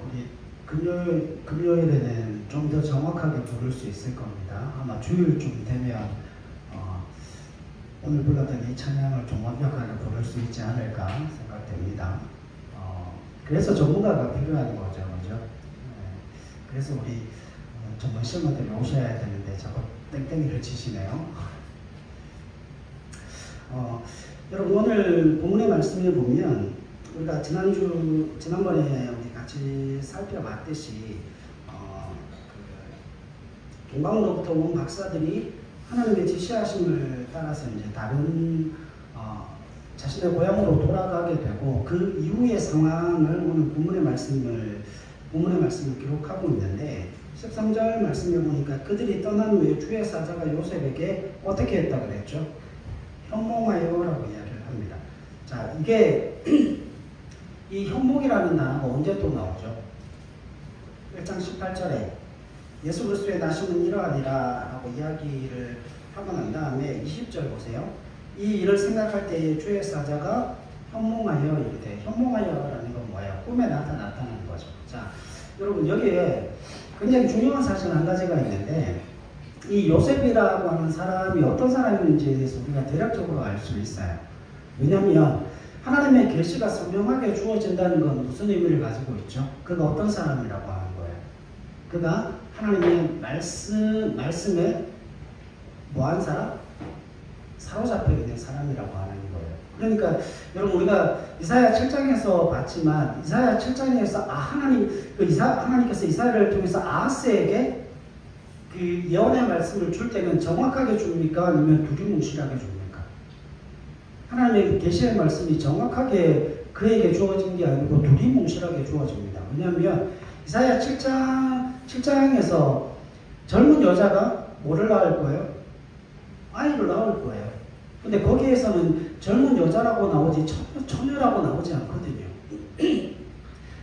우리 금요일에는 좀 더 정확하게 부를 수 있을 겁니다. 아마 주일쯤 되면 오늘 불렀던 이 찬양을 좀 완벽하게 부를 수 있지 않을까 생각됩니다. 그래서 전문가가 필요한 거죠, 그죠? 그래서 우리 전문 시험원들이 오셔야 되는데 자꾸 땡땡이를 치시네요. 여러분, 오늘 본문의 말씀을 보면 우리가 지난번에 우리 같이 살펴봤듯이 동방으로부터 온 박사들이 하나님의 지시하심을 따라서 이제 다른 자신의 고향으로 돌아가게 되고 그 이후의 상황을 오늘 본문의 말씀을 기록하고 있는데 13절 말씀을 보니까 그들이 떠난 후에 주의 사자가 요셉에게 어떻게 했다고 그랬죠? 현몽하여라고 이야기를 합니다. 자, 이게 이 현몽이라는 단어가 언제 또 나오죠? 1장 18절에 예수 그리스도의 나심은 이러하니라 라고 이야기를 하고 난 다음에 20절 보세요. 이 일을 생각할 때에 주의 사자가 현몽하여 이르되, 현몽하여라는 건 뭐예요? 꿈에 나타났다는 거죠. 자, 여러분, 여기에 굉장히 중요한 사실 한 가지가 있는데 이 요셉이라고 하는 사람이 어떤 사람인지에 대해서 우리가 대략적으로 알 수 있어요. 왜냐하면 하나님의 계시가 선명하게 주어진다는 건 무슨 의미를 가지고 있죠? 그가 어떤 사람이라고 하는 거예요? 그가 하나님의 말씀에 뭐한 사람? 사로잡혀 있는 사람이라고 하는 거예요. 그러니까 여러분, 우리가 이사야 7장에서 봤지만 이사야 7장에서 하나님께서 이사야를 통해서 아하스에게 그 예언의 말씀을 줄 때는 정확하게 줍니까? 아니면 두리뭉실하게 줍니까? 하나님의 계시의 말씀이 정확하게 그에게 주어진 게 아니고 두리뭉실하게 주어집니다. 왜냐하면 이사야 7장에서 젊은 여자가 뭐를 낳을 거예요? 아이를 낳을 거예요. 근데 거기에서는 젊은 여자라고 나오지 처녀라고 나오지 않거든요.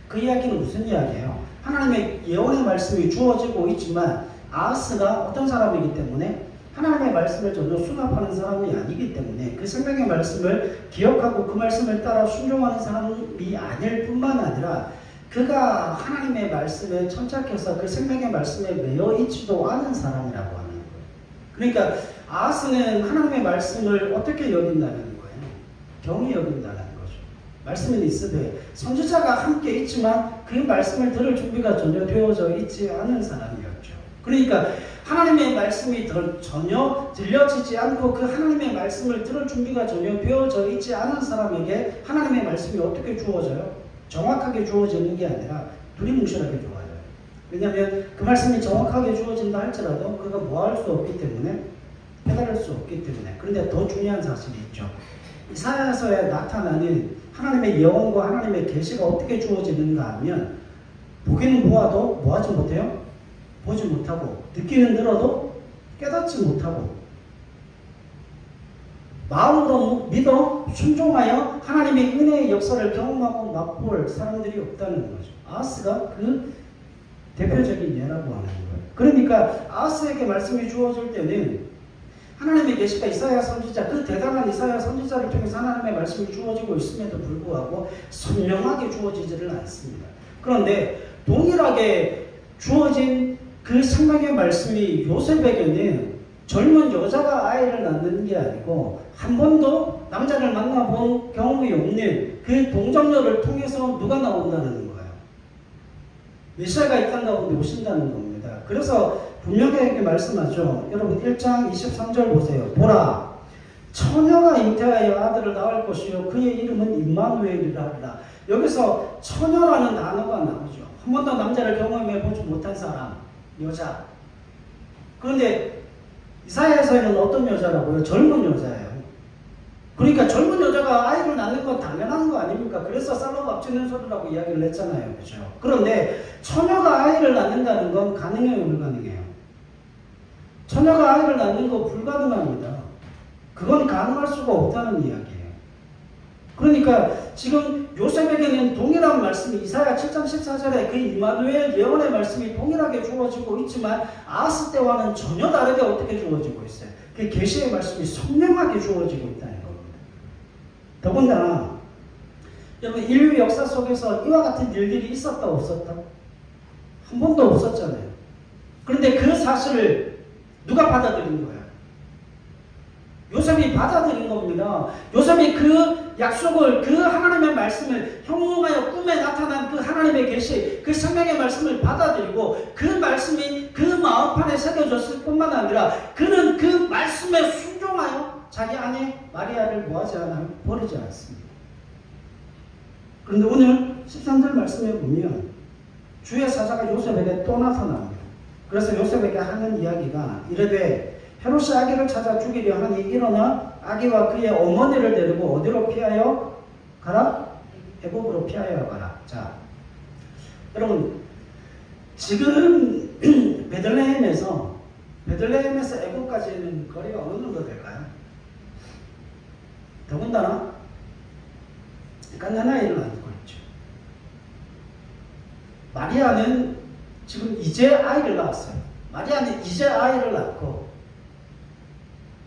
그 이야기는 무슨 이야기예요? 하나님의 예언의 말씀이 주어지고 있지만 아하스가 어떤 사람이기 때문에 하나님의 말씀을 전혀 수납하는 사람이 아니기 때문에 그 생명의 말씀을 기억하고 그 말씀을 따라 순종하는 사람이 아닐 뿐만 아니라 그가 하나님의 말씀에 천착해서 그 생명의 말씀에 매여 있지도 않은 사람이라고 하는 거예요. 그러니까 아하스는 하나님의 말씀을 어떻게 여긴다는 거예요? 경히 여긴다는 거죠. 말씀은 있으되 선지자가 함께 있지만 그 말씀을 들을 준비가 전혀 되어져 있지 않은 사람이었죠. 그러니까 하나님의 말씀이 전혀 들려지지 않고 그 하나님의 말씀을 들을 준비가 전혀 되어져 있지 않은 사람에게 하나님의 말씀이 어떻게 주어져요? 정확하게 주어지는 게 아니라 두리뭉실하게 주어져요. 왜냐하면 그 말씀이 정확하게 주어진다 할지라도 그가 뭐 할 수 없기 때문에 깨달을 수 없기 때문에. 그런데 더 중요한 사실이 있죠. 이사야서에 나타나는 하나님의 예언과 하나님의 계시가 어떻게 주어지는가 하면 보기는 보아도 뭐하지 못해요? 보지 못하고, 듣기는 들어도 깨닫지 못하고, 마음으로 믿어 순종하여 하나님의 은혜의 역사를 경험하고 맛볼 사람들이 없다는 거죠. 아하스가 그 대표적인 예라고 하는 거예요. 그러니까 아하스에게 말씀이 주어질 때는 하나님의 계시가 이사야 선지자, 그 대단한 이사야 선지자를 통해서 하나님의 말씀이 주어지고 있음에도 불구하고 선명하게 주어지지를 않습니다. 그런데 동일하게 주어진 그 생명의 말씀이 요셉에게는 젊은 여자가 아이를 낳는 게 아니고 한 번도 남자를 만나본 경험이 없는 그 동정녀를 통해서 누가 나온다는 거예요? 메시아가 이 땅 가운데 오신다는 겁니다. 그래서 분명하게 말씀하죠. 여러분 1장 23절 보세요. 보라, 처녀가 잉태하여 아들을 낳을 것이요 그의 이름은 임마누엘이라 하리라. 여기서 처녀라는 단어가 나오죠. 한 번도 남자를 경험해 보지 못한 사람, 여자. 그런데 이사야에서는 어떤 여자라고요? 젊은 여자예요. 그러니까 젊은 여자가 아이를 낳는 건 당연한 거 아닙니까? 그래서 쌀로 밥 짓는 소리라고 이야기를 했잖아요. 그죠? 그런데 처녀가 아이를 낳는다는 건 가능해요? 불가능해요? 처녀가 아이를 낳는 거 불가능합니다. 그건 가능할 수가 없다는 이야기예요. 그러니까 지금 요셉에게는 동일한 말씀이 이사야 7장 14절에 그 임마누엘 예언의 말씀이 동일하게 주어지고 있지만 아하스 때와는 전혀 다르게 어떻게 주어지고 있어요? 그 계시의 말씀이 선명하게 주어지고 있다는 겁니다. 더군다나 여러분 인류 역사 속에서 이와 같은 일들이 있었다 없었다? 한 번도 없었잖아요. 그런데 그 사실을 누가 받아들인 거야? 요셉이 받아들인 겁니다. 요셉이 그 약속을, 그 하나님의 말씀을, 형통하여 꿈에 나타난 그 하나님의 계시, 그 생명의 말씀을 받아들이고 그 말씀이 그 마음판에 새겨졌을 뿐만 아니라 그는 그 말씀에 순종하여 자기 아내 마리아를 뭐하지 않아요? 버리지 않습니다. 그런데 오늘 13절 말씀에 보면 주의 사자가 요셉에게 또 나타납니다. 그래서 요셉에게 하는 이야기가 이르되 헤롯이 아기를 찾아 죽이려 하니 일어나 아기와 그의 어머니를 데리고 어디로 피하여 가라? 애굽으로 피하여 가라. 자, 여러분 지금 베들레헴에서 애굽까지는 거리가 어느 정도 될까요? 더군다나 갓난아이를 낳고 있죠. 마리아는 지금 이제 아이를 낳았어요. 마리아는 이제 아이를 낳고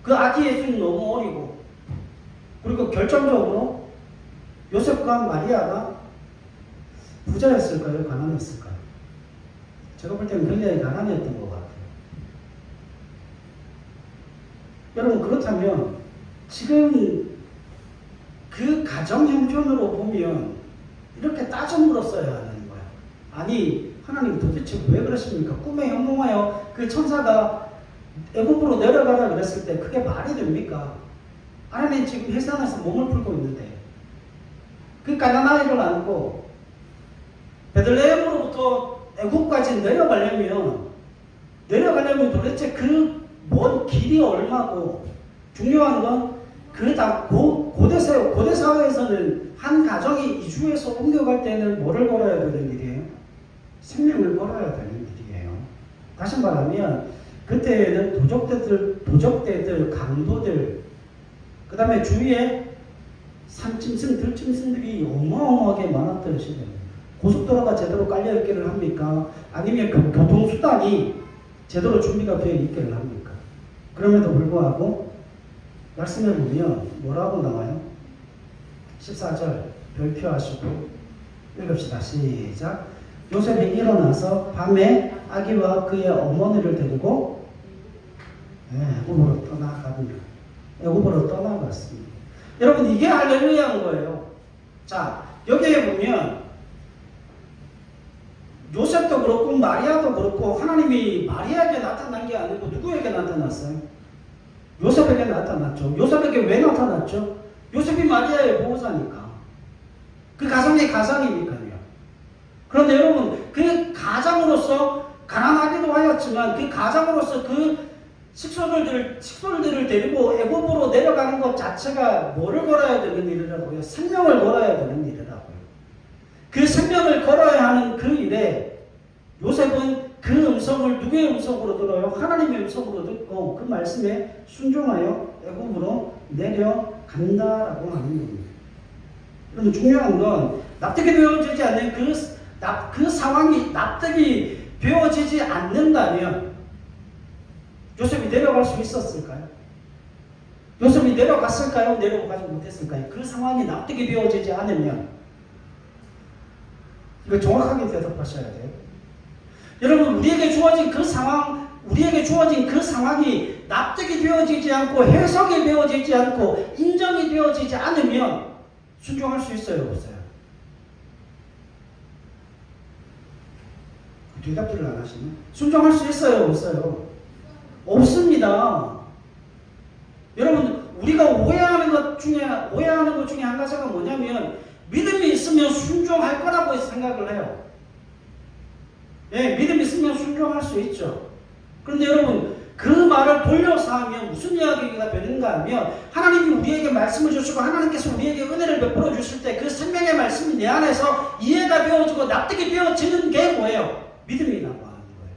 그 아기 예수는 너무 어리고 그리고 결정적으로 요셉과 마리아가 부자였을까요? 가난했을까요? 제가 볼 때는 굉장히 가난했던 것 같아요. 여러분 그렇다면 지금 그 가정 형편으로 보면 이렇게 따져 물었어야 하는 거야. 아니 하나님 도대체 왜 그러십니까? 꿈에 현몽하여 그 천사가 애굽으로 내려가라 그랬을 때 그게 말이 됩니까? 하나님 지금 해산에서 몸을 풀고 있는데 그 가난아이를 안고 베들레헴으로부터 애굽까지 내려가려면 도대체 그 먼 길이 얼마고 중요한 건 그 다 고대 사회에서는 한 가정이 이주해서 옮겨갈 때는 뭐를 걸어야 되는 일이에요? 생명을 걸어야 되는 일이에요. 다시 말하면 그때에는 도적대들, 강도들, 그 다음에 주위에 산짐승, 들짐승들이 어마어마하게 많았던 시대입니다. 고속도로가 제대로 깔려있기를 합니까? 아니면 교통수단이 제대로 준비가 되어 있기를 합니까? 그럼에도 불구하고 말씀해 보면 뭐라고 나와요? 14절 별표하시고 읽읍시다. 시작. 요셉이 일어나서 밤에 아기와 그의 어머니를 데리고 애굽으로 떠나갑니다. 애굽으로 떠나갔습니다. 여러분 이게 할렐루야인 거예요. 자 여기에 보면 요셉도 그렇고 마리아도 그렇고 하나님이 마리아에게 나타난 게 아니고 누구에게 나타났어요? 요셉에게 나타났죠. 요셉에게 왜 나타났죠? 요셉이 마리아의 보호자니까. 그 가정의 가장이니까요. 그런데 여러분 그 가장으로서 가난하기도 하였지만 그 가장으로서 그 식솔들을 데리고 애굽으로 내려가는 것 자체가 뭐를 걸어야 되는 일이라고요? 생명을 걸어야 되는 일이라고요. 그 생명을 걸어야 하는 그 일에 요셉은 그 음성을 누구의 음성으로 들어요? 하나님의 음성으로 듣고 그 말씀에 순종하여 애굽으로 내려간다라고 하는 겁니다. 그런데 중요한 건 납득이 되어지지 않는 그 상황이 납득이 되어지지 않는다면 요셉이 내려갈 수 있었을까요? 요셉이 내려갔을까요? 내려가지 못했을까요? 그 상황이 납득이 되어지지 않으면 이거 정확하게 대답하셔야 돼요. 여러분 우리에게 주어진 그 상황이 납득이 되어지지 않고 해석이 되어지지 않고 인정이 되어지지 않으면 순종할 수 있어요? 없어요? 대답들을 안 하시네. 순종할 수 있어요? 없어요? 없습니다. 여러분 우리가 오해하는 것 중에 한 가지가 뭐냐면 믿음이 있으면 순종할 거라고 생각을 해요. 믿음이 있으면 순종할 수 있죠. 그런데 여러분 그 말을 돌려서 하면 무슨 이야기가 되는가 하면 하나님이 우리에게 말씀을 주시고 하나님께서 우리에게 은혜를 베풀어 주실 때 그 생명의 말씀이 내 안에서 이해가 되어지고 납득이 되어지는 게 뭐예요? 믿음이라고 하는 거예요.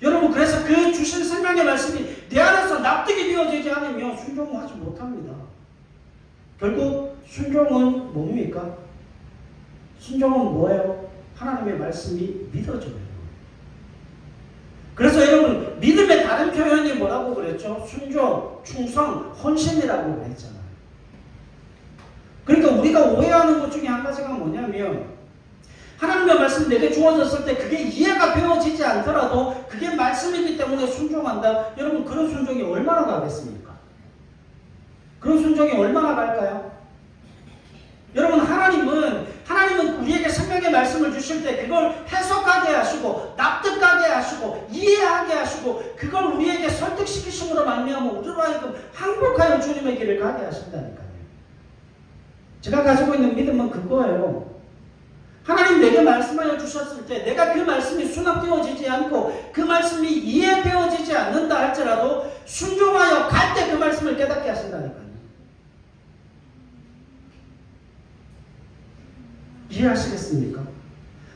여러분 그래서 그 주신 생명의 말씀이 내 안에서 납득이 되어지지 않으면 순종을 하지 못합니다. 결국 순종은 뭡니까? 순종은 뭐예요? 하나님의 말씀이 믿어져요. 그래서 여러분 믿음의 다른 표현이 뭐라고 그랬죠? 순종, 충성, 헌신이라고 그랬잖아요. 그러니까 우리가 오해하는 것 중에 한 가지가 뭐냐면 하나님의 말씀이 내게 주어졌을 때 그게 이해가 되어지지 않더라도 그게 말씀이기 때문에 순종한다. 여러분 그런 순종이 얼마나 가겠습니까? 그런 순종이 얼마나 갈까요? 여러분 하나님은 우리에게 생명의 말씀을 주실 때 그걸 해석하게 하시고 납득하게 하시고 이해하게 하시고 그걸 우리에게 설득시키심으로 말미암아 우리로 하여금 항복하여 주님의 길을 가게 하신다니까요. 제가 가지고 있는 믿음은 그거예요. 하나님 내게 말씀하여 주셨을 때 내가 그 말씀이 수납되어지지 않고 그 말씀이 이해되어지지 않는다 할지라도 순종하여 갈 때 그 말씀을 깨닫게 하신다니까요. 이해하시겠습니까?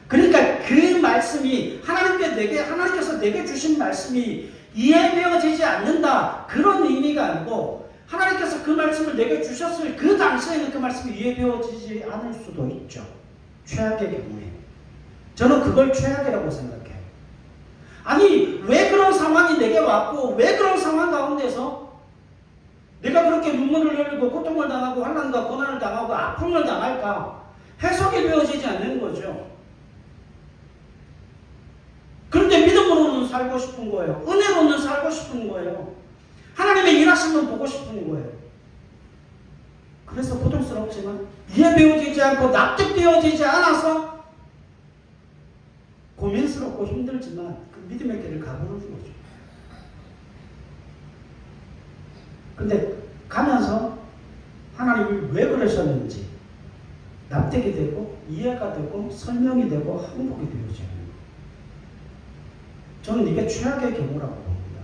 그러니까 그 말씀이 하나님께서 내게 주신 말씀이 이해되어지지 않는다 그런 의미가 아니고 하나님께서 그 말씀을 내게 주셨을 그 당시에는 그 말씀이 이해되어지지 않을 수도 있죠. 최악의 경우에. 저는 그걸 최악이라고 생각해요. 아니 왜 그런 상황이 내게 왔고 왜 그런 상황 가운데서 내가 그렇게 눈물을 흘리고 고통을 당하고 환난과 고난을 당하고 아픔을 당할까? 해석이 되어지지 않는 거죠. 그런데 믿음으로는 살고 싶은 거예요. 은혜로는 살고 싶은 거예요. 하나님의 일하심은 보고 싶은 거예요. 그래서 고통스럽지만 이해되어지지 않고 납득되어지지 않아서 고민스럽고 힘들지만 그 믿음의 길을 가보는 거죠. 근데 가면서 하나님이 왜 그러셨는지 납득이 되고 이해가 되고 설명이 되고 항복이 되어지는 거예요. 저는 이게 최악의 경우라고 봅니다.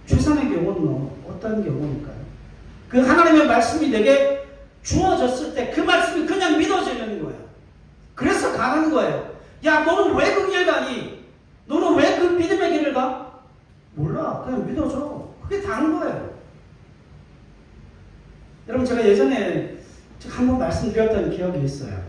최선의 경우는 어떤 경우일까요? 그 하나님의 말씀이 내게 주어졌을 때 그 말씀이 그냥 믿어지는 거예요. 그래서 가는 거예요. 야 너는 왜 그 길 가니? 너는 왜 그 믿음의 길을 가? 몰라. 그냥 믿어줘. 그게 다른 거예요. 여러분 제가 예전에 한번 말씀드렸던 기억이 있어요.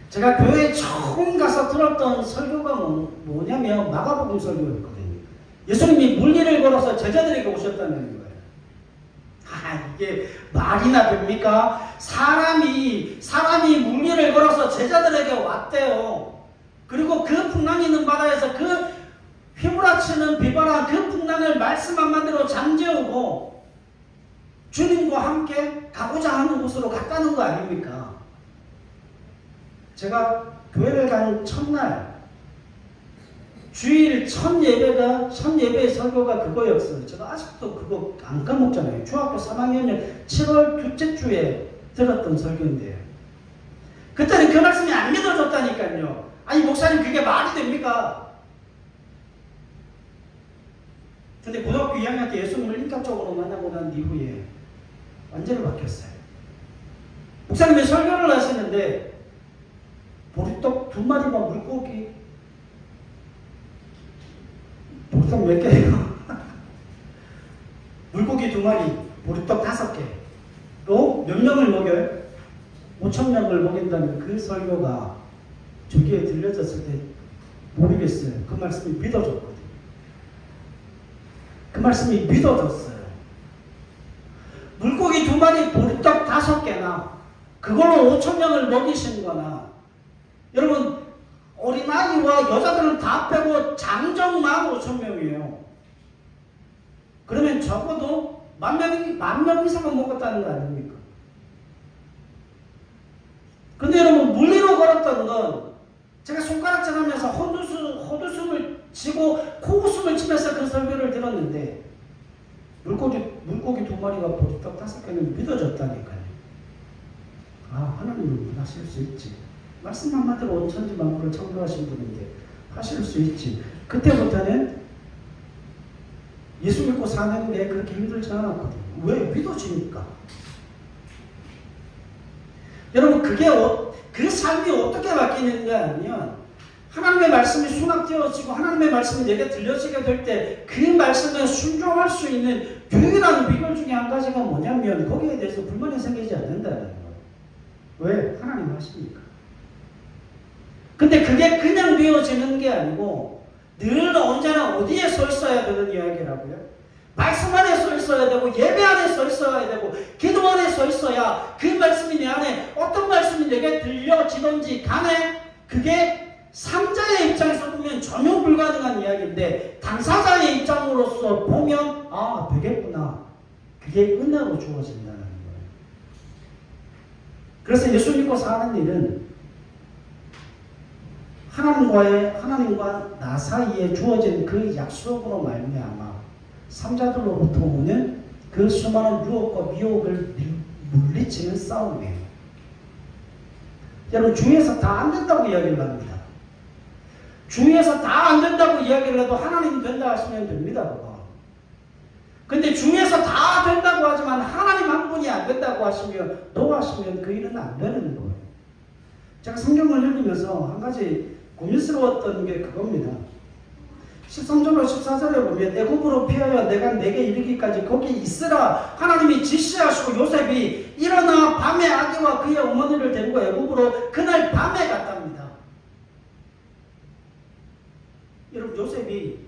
제가 교회에 처음 가서 들었던 설교가 뭐냐면 마가복음 설교였거든요. 예수님이 물리를 걸어서 제자들에게 오셨다는 거예요. 이게 말이나 됩니까? 사람이 물리를 걸어서 제자들에게 왔대요. 그리고 그 풍랑이 있는 바다에서 그 휘몰아치는 비바람 그 풍랑을 말씀 한마디로 잠재우고 주님과 함께 가고자 하는 곳으로 갔다는 거 아닙니까? 제가 교회를 간 첫날 주일 첫 예배의 설교가 그거였어요. 제가 아직도 그거 안 까먹잖아요. 중학교 3학년 7월 둘째 주에 들었던 설교인데요. 그때는 그 말씀이 안 믿어졌다니까요. 아니 목사님 그게 말이 됩니까? 근데 고등학교 2학년 때 예수님을 인격적으로 만나고 난 이후에 완전히 바뀌었어요. 목사님이 설교를 하시는데 보리떡 2마리만 물고기 보리떡 몇 개예요? 물고기 2마리, 보리떡 5개. 몇 명을 먹여요? 5,000명을 먹인다는 그 설교가 저기에 들려졌을 때 모르겠어요. 그 말씀이 믿어졌거든요. 그 말씀이 믿어졌어요. 물고기 2마리, 보리떡 5개나 그걸로 5,000명을 먹이신 거나 여러분 어린아이와 여자들은 다 빼고 장정만 5,000명이에요. 그러면 적어도 만 명 이상은 먹었다는 거 아닙니까? 근데 여러분 물리로 걸었던 건 제가 손가락질 하면서 헛웃음을 치고 코웃음을 치면서 그 설교를 들었는데 물고기 2마리가 보리떡 5개는 믿어졌다니까요. 하나님은 하실 수 있지. 말씀 한마디로 온천지 만물을 창조하신 분인데 하실 수 있지. 그때부터는 예수 믿고 사는 게 그렇게 힘들지 않았거든요. 왜? 믿어지니까. 여러분 그 삶이 어떻게 바뀌는가 하면 하나님의 말씀이 수납되어지고 하나님의 말씀이 내게 들려지게 될 때 그 말씀에 순종할 수 있는 유일한 비결 중에 한 가지가 뭐냐면 거기에 대해서 불만이 생기지 않는다는 거예요. 왜? 하나님 하시니까. 근데 그게 그냥 되어지는 게 아니고 늘 언제나 어디에 서 있어야 되는 이야기라고요? 말씀 안에 서 있어야 되고 예배 안에 서 있어야 되고 기도 안에 서 있어야 그 말씀이 내 안에 어떤 말씀이 내게 들려지든지 간에 그게 삼자의 입장에서 보면 전혀 불가능한 이야기인데 당사자의 입장으로서 보면 아 되겠구나. 그게 은혜로 주어진다는 거예요. 그래서 예수 믿고 사는 일은 하나님과 나 사이에 주어진 그 약속으로 말미암아 삼자들로부터 오는 그 수많은 유혹과 미혹을 물리치는 싸움이에요. 여러분 주위에서 다 안 된다고 이야기를 합니다. 주위에서 다 안 된다고 이야기를 해도 하나님 된다 하시면 됩니다. 그거. 근데 주위에서 다 된다고 하지만 하나님 한 분이 안 된다고 하시면 노하시면 그 일은 안 되는 거예요. 제가 성경을 읽으면서 한 가지 고민스러웠던 게 그겁니다. 13절로 14절에 보면 애굽으로 피하여 내가 내게 이르기까지 거기 있으라 하나님이 지시하시고 요셉이 일어나 밤에 아기와 그의 어머니를 데리고 애굽으로 그날 밤에 갔답니다. 여러분 요셉이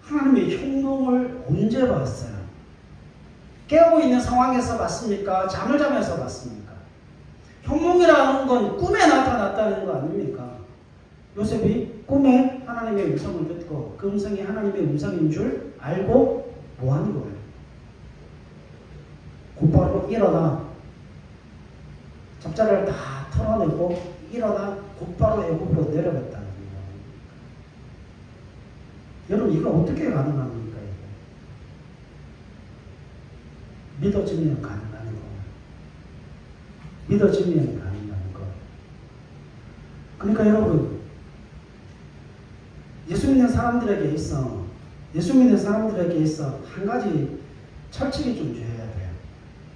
하나님의 흉몽을 언제 봤어요? 깨고 있는 상황에서 봤습니까? 잠을 자면서 봤습니까? 흉몽이라는 건 꿈에 나타났다는 거 아닙니까? 요셉이 꿈에 하나님의 음성을 듣고 그 음성이 하나님의 음성인 줄 알고 뭐 하는 거예요? 곧바로 일어나 잡자를 다 털어내고 일어나 곧바로 애굽으로 내려갔다는 거예요. 여러분 이거 어떻게 가능합니까? 믿어지면 가능한 거예요. 믿어지면 가능한 거예요. 그러니까 여러분 예수 믿는 사람들에게 있어 한 가지 철칙이 좀 줘야 돼요.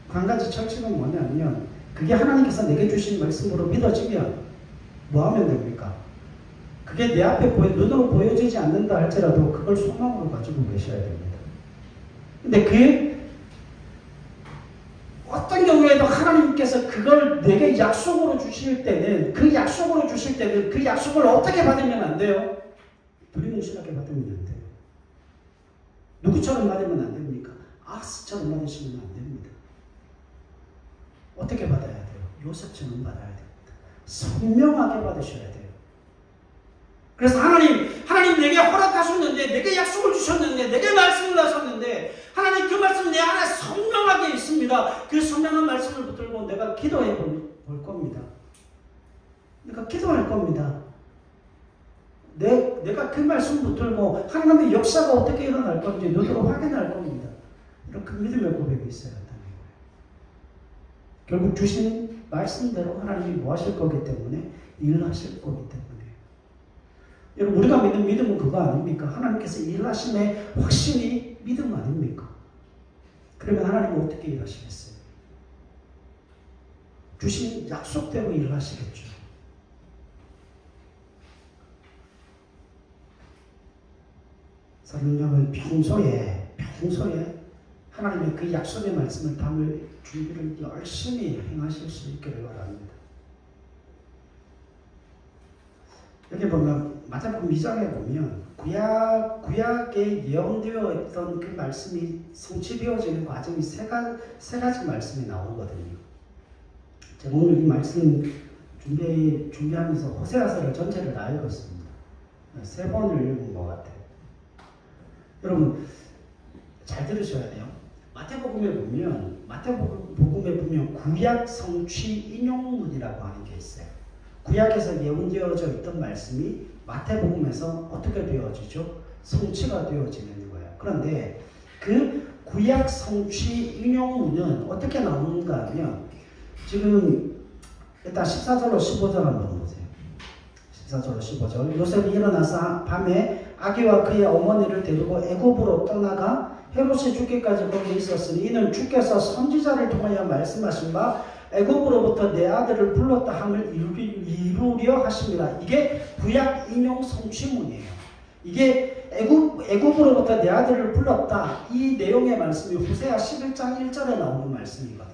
한 가지 철칙은 뭐냐면 그게 하나님께서 내게 주신 말씀으로 믿어지면 뭐 하면 됩니까? 그게 내 앞에 눈으로 보여지지 않는다 할지라도 그걸 소망으로 가지고 계셔야 됩니다. 근데 그게 어떤 경우에도 하나님께서 그걸 내게 약속으로 주실 때는 그 약속을 어떻게 받으면 안 돼요? 두리뭉실하게 받으면 안 돼요. 누구처럼 받으면 안 됩니까? 아스처럼 받으시면 안 됩니다. 어떻게 받아야 돼요? 요셉처럼 받아야 됩니다. 선명하게 받으셔야 돼요. 그래서 하나님 내게 허락하셨는데, 내게 약속을 주셨는데, 내게 말씀을 하셨는데, 하나님 그 말씀 내 안에 선명하게 있습니다. 그 선명한 말씀을 붙들고 내가 기도해 볼 겁니다. 내가 기도할 겁니다. 내가 그 말씀 붙들고 하나님의 역사가 어떻게 일어날 건지 눈으로 확인할 겁니다. 이런 그 믿음의 고백이 있어야 한다는 거예요. 결국 주신 말씀대로 하나님이 뭐 하실 거기 때문에 일하실 거기 때문에. 여러분 우리가 믿는 믿음은 그거 아닙니까? 하나님께서 일하심의 확신이 믿음 아닙니까? 그러면 하나님은 어떻게 일하시겠어요? 주신 약속대로 일하시겠죠. 여러분 평소에 하나님의 그 약속의 말씀을 담을 준비를 열심히 행하실 수 있기를 바랍니다. 여기 보면 마태복음 2장에 보면 구약에 예언되어 있던 그 말씀이 성취되어지는 과정이 세 가지 말씀이 나오거든요. 제가 오늘 이 말씀 준비하면서 호세아서를 전체를 다 읽었습니다. 3번을 읽은 것 같아요. 여러분 잘 들으셔야 돼요. 마태복음에 보면 구약 성취 인용문이라고 하는 게 있어요. 구약에서 예언되어져 있던 말씀이 마태복음에서 어떻게 되어지죠? 성취가 되어지는 거예요. 그런데 그 구약 성취 인용문은 어떻게 나오는가 하면 지금 일단 14절로 15절 한번 보세요. 14절로 15절 요셉이 일어나서 밤에 아기와 그의 어머니를 데리고 애굽으로 떠나가 헤롯이 죽기까지 거기 있었으니 이는 주께서 선지자를 통하여 말씀하신 바 애굽으로부터 내 아들을 불렀다 함을 이루려 하십니다. 이게 구약 인용 성취문이에요. 이게 애굽으로부터 내 아들을 불렀다. 이 내용의 말씀이 호세아 11장 1절에 나오는 말씀이거든요.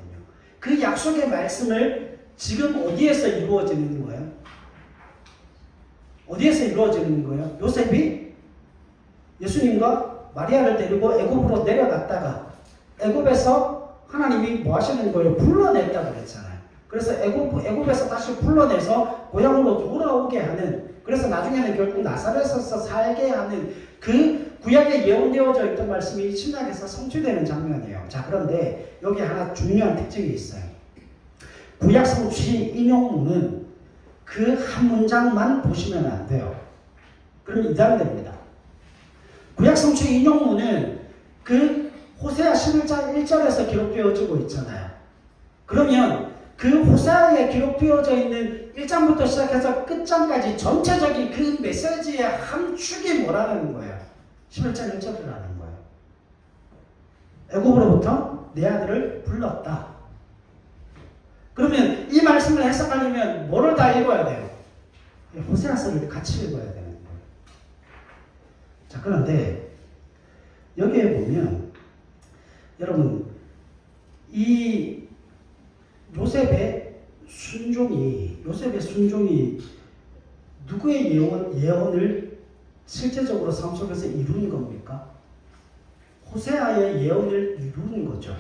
그 약속의 말씀을 지금 어디에서 이루어지는 거예요? 어디에서 이루어지는 거예요? 요셉이 예수님과 마리아를 데리고 애굽으로 내려갔다가 애굽에서 하나님이 뭐 하시는 거예요? 불러냈다고 그랬잖아요. 그래서 애굽에서 다시 불러내서 고향으로 돌아오게 하는, 그래서 나중에는 결국 나사렛에서 살게 하는 그 구약에 예언되어져 있던 말씀이 신약에서 성취되는 장면이에요. 자, 그런데 여기 하나 중요한 특징이 있어요. 구약 성취 인용문은 그 한 문장만 보시면 안 돼요. 그럼 이단됩니다. 구약 성취 인용문은 그 호세아 11장 1절에서 기록되어지고 있잖아요. 그러면 그 호세아에 기록되어져 있는 1장부터 시작해서 끝장까지 전체적인 그 메시지의 함축이 뭐라는 거예요? 11장 1절이라는 거예요. 애굽으로부터 내 아들을 불렀다. 그러면 이 말씀을 해석하려면 뭐를 다 읽어야 돼요? 호세아서를 같이 읽어야 되는 거예요. 자, 그런데 여기에 보면 여러분 이 요셉의 순종이 누구의 예언을 실제적으로 삶 속에서 이루는 겁니까? 호세아의 예언을 이루는 거죠.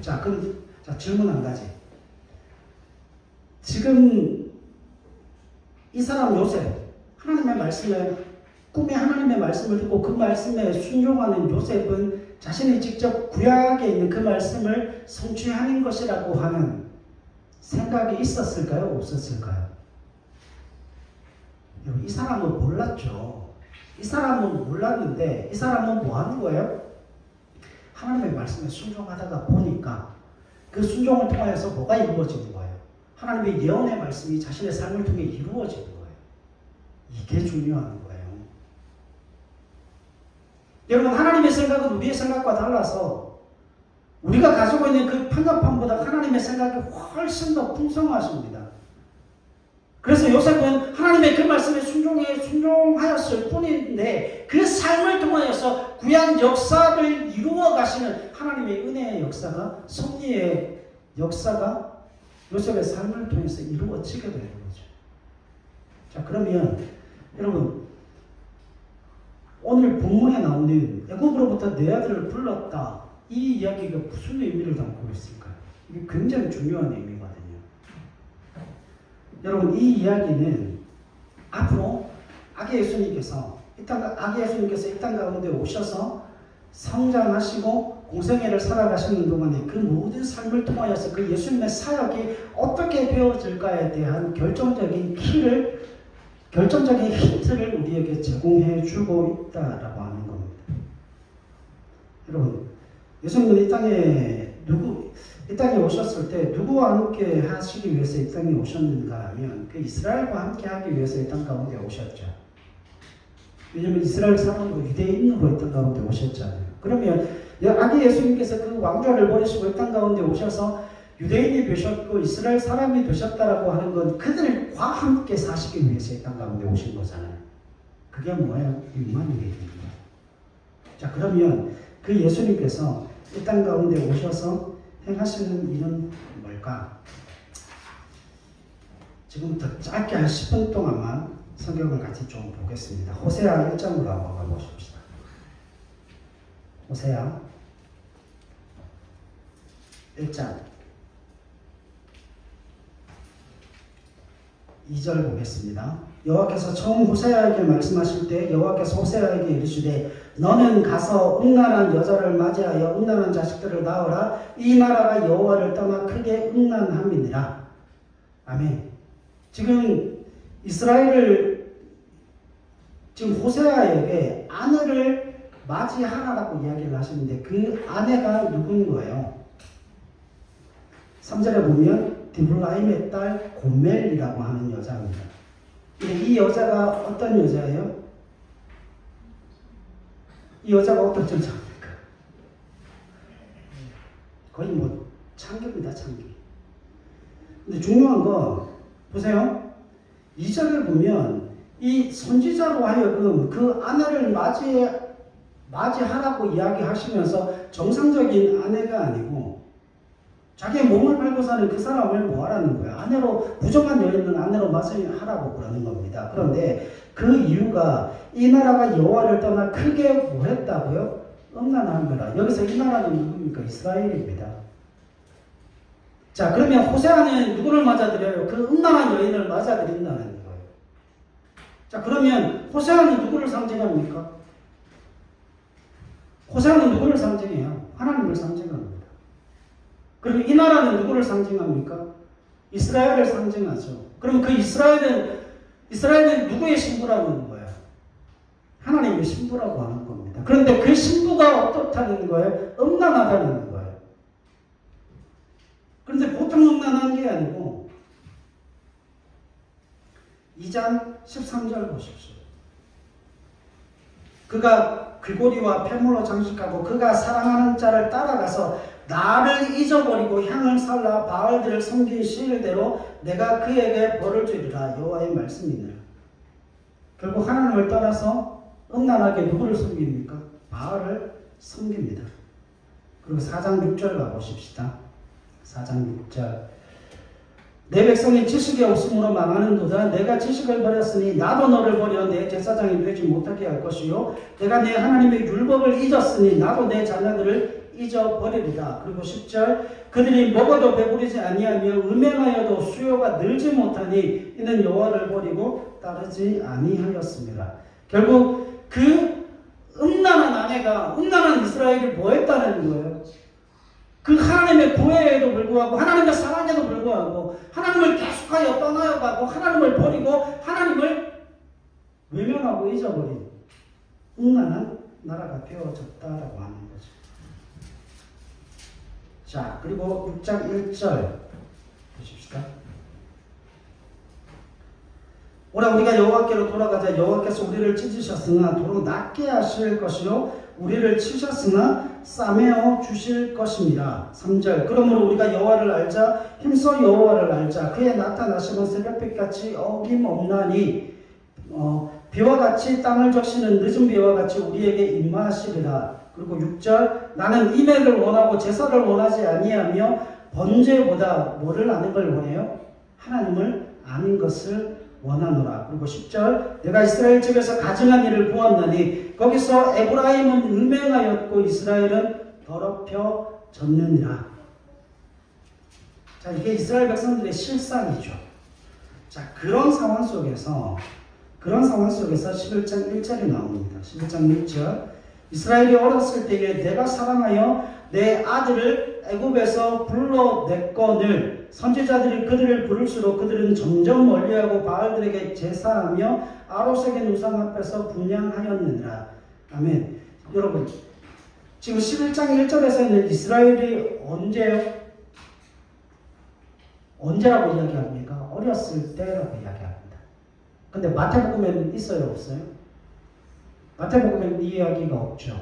자, 그럼 질문 한 가지. 지금 이 사람 요셉, 하나님의 말씀에, 꿈에 하나님의 말씀을 듣고 그 말씀에 순종하는 요셉은 자신이 직접 구약에 있는 그 말씀을 성취하는 것이라고 하는 생각이 있었을까요? 없었을까요? 이 사람은 몰랐죠. 이 사람은 몰랐는데 이 사람은 뭐 하는 거예요? 하나님의 말씀에 순종하다가 보니까 그 순종을 통해서 뭐가 이루어지는 거예요? 하나님의 예언의 말씀이 자신의 삶을 통해 이루어지는 거예요. 이게 중요한 거예요. 여러분, 하나님의 생각은 우리의 생각과 달라서 우리가 가지고 있는 그 편협함보다 하나님의 생각이 훨씬 더 풍성하십니다. 그래서 요셉은 하나님의 그 말씀에 순종하였을 뿐인데 그 삶을 통하여서 구약 역사를 이루어 가시는 하나님의 은혜의 역사가, 섭리의 역사가 요셉의 삶을 통해서 이루어지게 되는 거죠. 자, 그러면 여러분, 오늘 본문에 나오는 애굽으로부터 내 아들을 불렀다, 이 이야기가 무슨 의미를 담고 있을까요? 이게 굉장히 중요한 의미거든요. 여러분, 이 이야기는 앞으로 아기 예수님께서 이 땅 가운데 오셔서 성장하시고 공생애를 살아가시는 동안에 그 모든 삶을 통하여서 그 예수님의 사역이 어떻게 되어질까에 대한 결정적인 힌트를 우리에게 제공해 주고 있다라고 하는 겁니다. 여러분, 예수님은 이 땅에 오셨을 때 누구와 함께 하시기 위해서 이 땅에 오셨는가 하면 그 이스라엘과 함께 하기 위해서 이 땅 가운데 오셨죠. 왜냐하면 이스라엘 사람으로 유대인으로 이 땅 가운데 오셨잖아요. 그러면 아기 예수님께서 그 왕좌를 버리시고 이 땅 가운데 오셔서 유대인이 되셨고 이스라엘 사람이 되셨다라고 하는 건 그들과 함께 사시기 위해서 이 땅 가운데 오신 거잖아요. 그게 뭐예요? 임마누엘입니다. 자, 그러면 그 예수님께서 이 땅 가운데 오셔서 행하시는 일은 뭘까? 지금부터 짧게 한 10분 동안만 성경을 같이 좀 보겠습니다. 호세아 1장으로 한번 가보십시다. 호세아 1장 2절 보겠습니다. 여호와께서 처음 호세아에게 말씀하실 때 여호와께서 호세아에게 이르시되 너는 가서 음란한 여자를 맞이하여 음란한 자식들을 낳으라. 이 나라가 여호와를 떠나 크게 음란함이니라. 아멘. 지금 호세아에게 아내를 맞이하라라고 이야기를 하시는데 그 아내가 누군 거예요? 3절에 보면 디블라임의 딸 고멜이라고 하는 여자입니다. 이 여자가 어떤 여자예요? 이 여자가 어떤 여자입니까? 거의 창기입니다, 창기. 근데 중요한 거 보세요. 2절을 보면 이 선지자로 하여금 그 아내를 맞이하라고 이야기하시면서 정상적인 아내가 아니고 자기의 몸을 팔고 사는 그 사람을 뭐 하라는 거예요? 아내로, 부정한 여인은 아내로 맞이하라고 그러는 겁니다. 그런데 그 이유가 이 나라가 여호와를 떠나 크게 뭐 했다고요? 음란한 거라. 여기서 이 나라는 누굽니까? 이스라엘입니다. 자, 그러면 호세아는 누구를 맞아들여요? 그 음란한 여인을 맞아들인다는 거예요. 자, 그러면 호세아는 누구를 상징합니까? 호세아는 누구를 상징해요? 하나님을 상징합니다. 그리고 이 나라는 누구를 상징합니까? 이스라엘을 상징하죠. 그러면 그 이스라엘은 누구의 신부라는 거예요? 하나님의 신부라고 하는 겁니다. 그런데 그 신부가 어떻다는 거예요? 음란하다는 거예요. 그런데 보통 음란한 게 아니고 2장 13절 보십시오. 그가 귀고리와 폐물로 장식하고 그가 사랑하는 자를 따라가서 나를 잊어버리고 향을 살라 바알들을 섬긴 시일대로 내가 그에게 벌을 주리라. 여호와의 말씀이니라. 결국 하나님을 떠나서 음란하게 누구를 섬깁니까? 바알을 섬깁니다. 그리고 4장 6절 가보십시다. 4장 6절. 내 백성이 지식이 없으므로 망하는도다. 내가 지식을 버렸으니 나도 너를 버려 내 제사장이 되지 못하게 할 것이요 내가 내 하나님의 율법을 잊었으니 나도 내 자녀들을 잊어버리리라. 그리고 10절. 그들이 먹어도 배부르지 아니하며 음행하여도 수요가 늘지 못하니 이는 여호와를 버리고 따르지 아니하였습니다. 결국 그 음란한 아내가 음란한 이스라엘이 뭐 했다는 거예요? 그 하나님의 구애에도 불구하고 하나님의 사랑에도 불구하고 하나님을 계속하여 떠나가고 하나님을 버리고 하나님을 외면하고 잊어버린 음란한 나라가 되어졌다라고 하는 거죠. 자, 그리고 6장 1절 보십시다. 오라 우리가 여호와께로 돌아가자. 여호와께서 우리를 찢으셨으나 도로 낫게 하실 것이요 우리를 치셨으나 싸매어 주실 것입니다. 3절. 그러므로 우리가 여호와를 알자. 힘써 여호와를 알자. 그의 나타나심은 새벽빛같이 어김없나니 비와 같이 땅을 적시는 늦은 비와 같이 우리에게 임하시리라. 그리고 6절. 나는 인애를 원하고 제사를 원하지 아니하며 번제보다 뭐를 아는 걸 원해요? 하나님을 아는 것을 원하노라. 그리고 10절. 내가 이스라엘 집에서 가증한 일을 보았나니 거기서 에브라임은 음행하였고 이스라엘은 더럽혀졌느니라. 자, 이게 이스라엘 백성들의 실상이죠. 자, 그런 상황 속에서 11장 1절이 나옵니다. 11장 1절. 이스라엘이 어렸을 때에 내가 사랑하여 내 아들을 애굽에서 불러냈거늘 선지자들이 그들을 부를수록 그들은 점점 멀리하고 바알들에게 제사하며 아로색의 우상 앞에서 분향하였느니라. 아멘. 여러분, 지금 11장 1절에서는 이스라엘이 언제요? 언제라고 이야기합니까? 어렸을 때라고 이야기합니다. 근데 마태복음에는 있어요, 없어요? 마태복음에는 이 이야기가 없죠.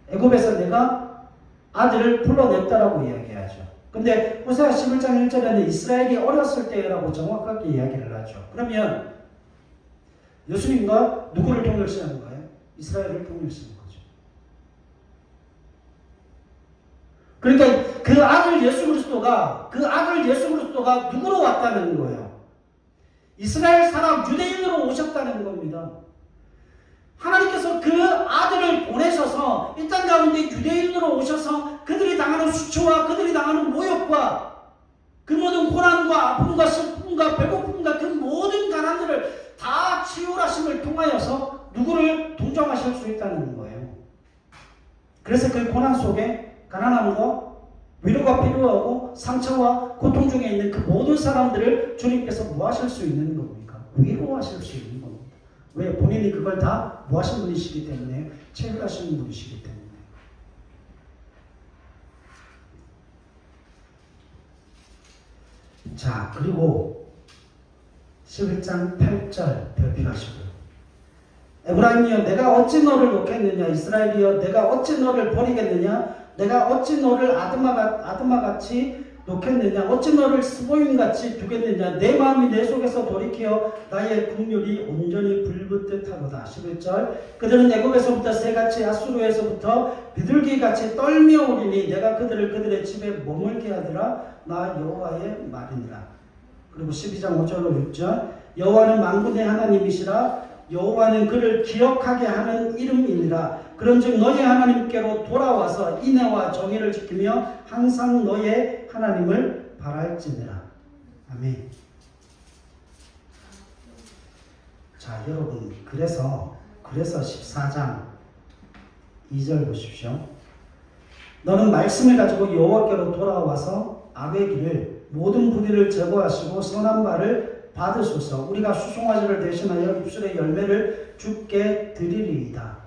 애굽에서 내가 아들을 불러냈다라고 이야기하죠. 근데 호세아 11장 1절에는 이스라엘이 어렸을 때라고 정확하게 이야기를 하죠. 그러면 예수님과 누구를 동일시하는 거예요? 이스라엘을 동일시하는 거죠. 그러니까 그 아들 예수 그리스도가 누구로 왔다는 거예요? 이스라엘 사람 유대인으로 오셨다는 겁니다. 하나님께서 그 아들을 보내셔서 이 땅 가운데 유대인으로 오셔서 그들이 당하는 수치와 그들이 당하는 모욕과 그 모든 고난과 아픔과 슬픔과 배고픔과 그 모든 가난들을 다 치유하심을 통하여서 누구를 동정하실 수 있다는 거예요. 그래서 그 고난 속에 가난함과 위로가 필요하고 상처와 고통 중에 있는 그 모든 사람들을 주님께서 뭐 하실 수 있는 겁니까? 위로하실 수 있는 겁니다. 왜? 본인이 그걸 다 뭐 하신 분이시기 때문에, 체험하시는 분이시기 때문에. 자, 그리고 11장 8절 별필하시고요. 에브라임이여 내가 어찌 너를 놓겠느냐, 이스라엘이여 내가 어찌 너를 버리겠느냐, 내가 어찌 너를 아드마같이 놓겠느냐, 어찌 너를 스보임같이 두겠느냐, 내 마음이 내 속에서 돌이켜 나의 국률이 온전히 불붙듯하도다. 11절. 그들은 애굽에서부터 새같이 아수르에서부터 비둘기같이 떨며 오리니 내가 그들을 그들의 집에 머물게 하더라. 나 여호와의 말이니라. 그리고 12장 5절로 6절. 여호와는 만군의 하나님이시라. 여호와는 그를 기억하게 하는 이름이니라. 그런즉 너희 하나님께로 돌아와서 인애와 정의를 지키며 항상 너의 하나님을 바랄지니라. 아멘. 자, 여러분, 그래서 14장 2절 보십시오. 너는 말씀을 가지고 여호와께로 돌아와서 악의 길을 모든 불의를 제거하시고 선한 바를 받으소서. 우리가 수송아지를 대신하여 입술의 열매를 주께 드리리이다.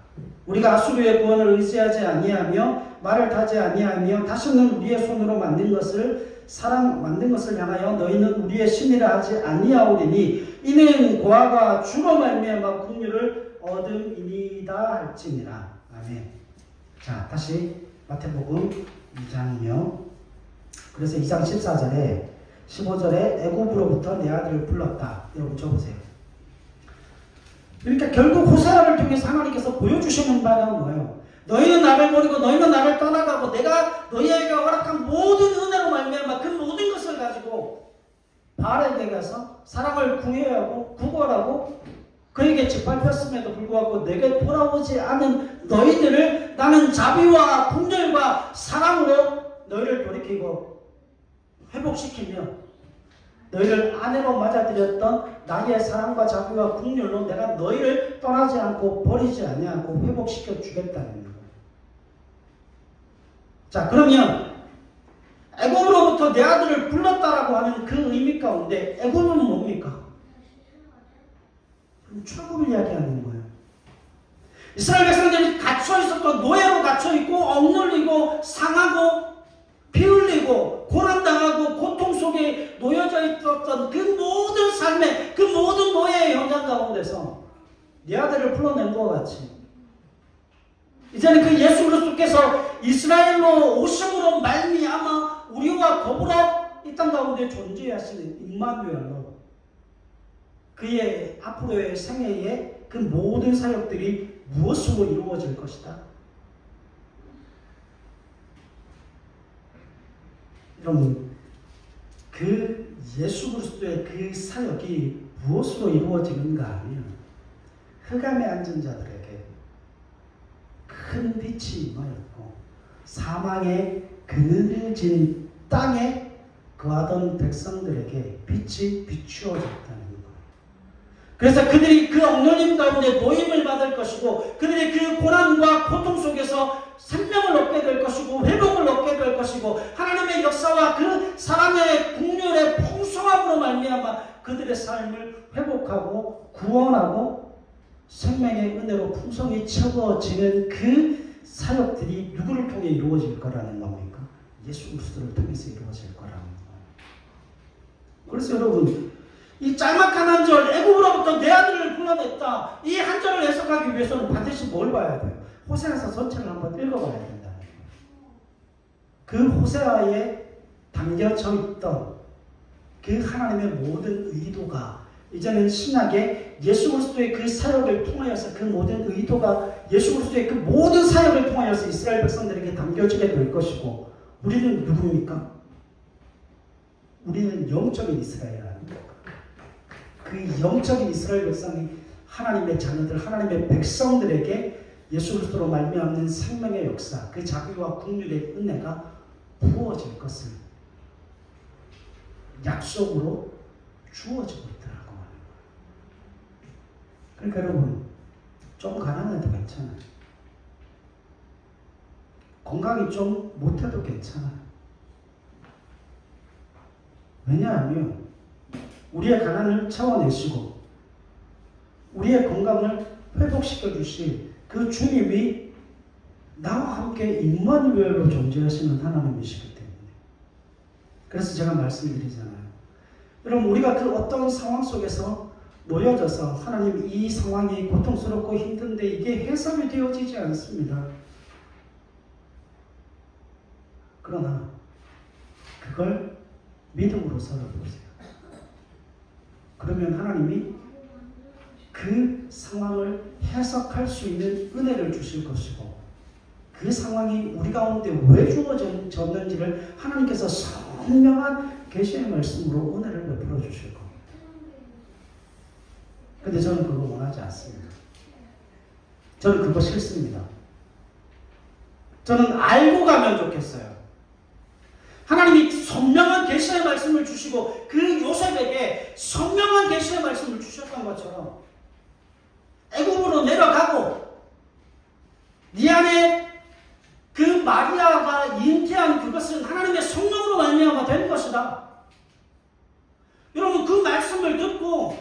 우리가 아수르의 구원을 의지하지 아니하며 말을 타지 아니하며 다시는 우리의 손으로 만든 것을 향하여 너희는 우리의 신이라 하지 아니하오리니 이는 고아가 주로 말미암아 긍휼을 얻음이니이다 할지니라. 아멘. 자, 다시 마태복음 2장이요. 그래서 2장 14절에 15절에 애굽으로부터 내 아들을 불렀다. 여러분 적으세요. 그러니까 결국 호세아를 통해서 하나님께서 보여주시는 바가 뭐예요? 너희는 나를 버리고 너희는 나를 떠나가고 내가 너희에게 허락한 모든 은혜로 말미암아 그 모든 것을 가지고 바알에게 가서 사랑을 구애하고 구걸하고 그에게 짓밟혔음에도 불구하고 내게 돌아오지 않은 너희들을 나는 자비와 긍휼과 사랑으로 너희를 돌이키고 회복시키며 너희를 아내로 맞아들였던 나의 사랑과 자비와 긍휼로 내가 너희를 떠나지 않고 버리지 아니하고 회복시켜 주겠다는 거예요. 자, 그러면 애굽으로부터 내 아들을 불렀다라고 하는 그 의미 가운데 애굽은 뭡니까? 출굽을 이야기하는 거예요. 이스라엘 백성들이 갇혀 있었던 노예로 갇혀 있고 억눌리고 상하고 피 흘리고 고난당하고 고통 속에 놓여져 있었던 그 모든 삶의 그 모든 노예의 현장 가운데서 네 아들을 풀어낸 것 같이 이제는 그 예수 그리스도께서 이스라엘로 오심으로 말미암아 우리와 더불어 이 땅 가운데 존재하시는 임마누엘로 그의 앞으로의 생애의 그 모든 사역들이 무엇으로 이루어질 것이다. 여러분, 그 예수 그리스도의 그 사역이 무엇으로 이루어지는가 하면 흑암에 앉은 자들에게 큰 빛이 임하였고 사망의 그늘진 땅에 거하던 백성들에게 빛이 비추어졌다는 것. 그래서 그들이 그 억눌림 가운데 노임을 받을 것이고 그들이 그 고난과 고통 속에서 생명을 얻게 될 것이고 회복을 얻게 될 것이고 하나님의 역사와 그 사랑의 긍휼의 풍성함으로 말미암아 그들의 삶을 회복하고 구원하고 생명의 은혜로 풍성히 채워지는 그 사역들이 누구를 통해 이루어질 거라는 겁니까? 예수 그리스도를 통해서 이루어질 거라는 거예요. 그래서 여러분, 이 짤막한 한 절, 애굽으로부터 내 아들을 불러냈다. 이 한 절을 해석하기 위해서는 반드시 뭘 봐야 돼요? 호세아서 전체를 한번 읽어봐야 된다. 그 호세아에 담겨져 있던 그 하나님의 모든 의도가 이제는 신약의 예수 그리스도의 그 사역을 통하여서 그 모든 의도가 예수 그리스도의 그 모든 사역을 통하여서 이스라엘 백성들에게 담겨지게 될 것이고 우리는 누구입니까? 우리는 영적인 이스라엘 아닙니까? 그 영적인 이스라엘 백성이 하나님의 자녀들, 하나님의 백성들에게 예수 그리스도로 말미암는 생명의 역사, 그 자비와 긍휼의 은혜가 부어질 것을 약속으로 주어지고 있더라고. 그러니까 여러분, 좀 가난해도 괜찮아요. 건강이 좀 못해도 괜찮아요. 왜냐하면 우리의 가난을 채워내시고 우리의 건강을 회복시켜 주실 그 주님이 나와 함께 임마누엘로 존재하시는 하나님이시기 때문에. 그래서 제가 말씀드리잖아요. 여러분, 우리가 그 어떤 상황 속에서 놓여져서 하나님 이 상황이 고통스럽고 힘든데 이게 해석이 되어지지 않습니다. 그러나 그걸 믿음으로 살아보세요. 그러면 하나님이 그 상황을 해석할 수 있는 은혜를 주실 것이고 그 상황이 우리 가운데 왜 주어졌는지를 하나님께서 선명한 계시의 말씀으로 은혜를 베풀어 주실 겁니다. 근데 저는 그거 원하지 않습니다. 저는 그거 싫습니다. 저는 알고 가면 좋겠어요. 하나님이 선명한 계시의 말씀을 주시고 그 요셉에게 선명한 계시의 말씀을 주셨던 것처럼 애굽으로 내려가고 네 안에 그 마리아가 잉태한 그것은 하나님의 성령으로 말미암아 된 것이다. 여러분 그 말씀을 듣고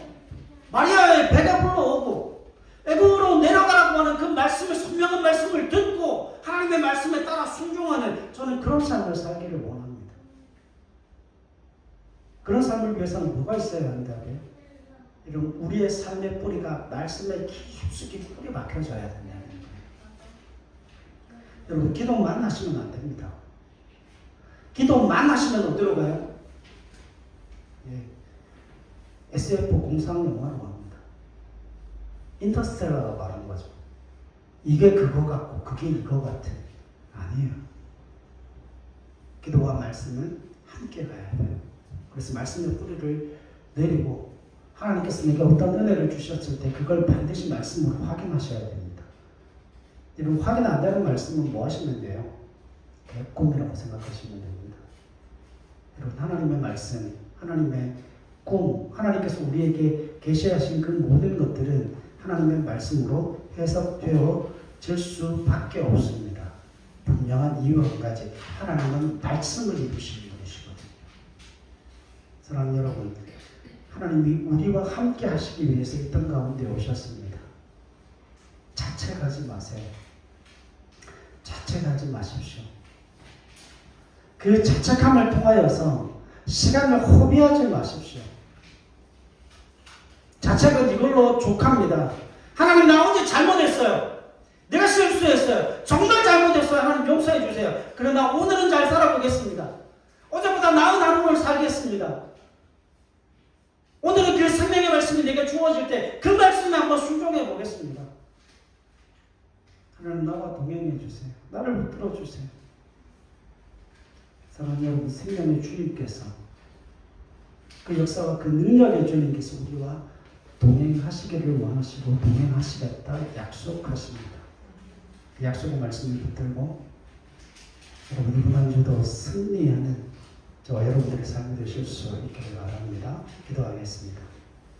마리아의 배가 불러오고 애굽으로 내려가라고 하는 그 말씀을 선명한 말씀을 듣고 하나님의 말씀에 따라 순종하는 저는 그런 삶을 살기를 원합니다. 그런 삶을 위해서는 뭐가 있어야 한다고요? 이런 우리의 삶의 뿌리가 말씀에 깊숙이 뿌리 박혀져야 된다는 거예요. 여러분 기도만 하시면 안 됩니다. 기도만 하시면 어디로 가요? 예. SF 공상 영화로 갑니다. 인터스텔라가 말한 거죠. 이게 그거 같고 그게 이거 같은. 아니에요. 기도와 말씀은 함께 가야 돼요. 그래서 말씀의 뿌리를 내리고 하나님께서 내게 어떤 은혜를 주셨을 때 그걸 반드시 말씀으로 확인하셔야 됩니다. 여러분 확인 안 되는 말씀은 뭐 하시면 돼요? 꿈이라고 생각하시면 됩니다. 여러분 하나님의 말씀, 하나님의 꿈, 하나님께서 우리에게 계시하신 그 모든 것들은 하나님의 말씀으로 해석되어질 수밖에 없습니다. 분명한 이유 한 가지, 하나님은 말씀을 입으시는 분이시거든요. 사랑하는 여러분, 하나님이 우리와 함께 하시기 위해서 이 땅 가운데 오셨습니다. 자책하지 마세요. 자책하지 마십시오. 그 자책함을 통하여서 시간을 허비하지 마십시오. 자책은 이걸로 족합니다. 하나님 나 언제 잘못했어요. 내가 실수했어요. 정말 잘못했어요. 하나님 용서해 주세요. 그러나 오늘은 잘 살아보겠습니다. 어제보다 나은 하루를 살겠습니다. 오늘은 그 생명의 말씀이 내게 주어질 때 그 말씀에 한번 순종해 보겠습니다. 하나님 나와 동행해 주세요. 나를 붙들어 주세요. 사랑하는 여러분, 생명의 주님께서 그 역사와 그 능력의 주님께서 우리와 동행하시기를 원하시고 동행하시겠다 약속하십니다. 그 약속의 말씀을 붙들고 여러분 이번 한 주도 승리하는 저와 여러분들의 삶이 되실 수 있기를 바랍니다. 기도하겠습니다.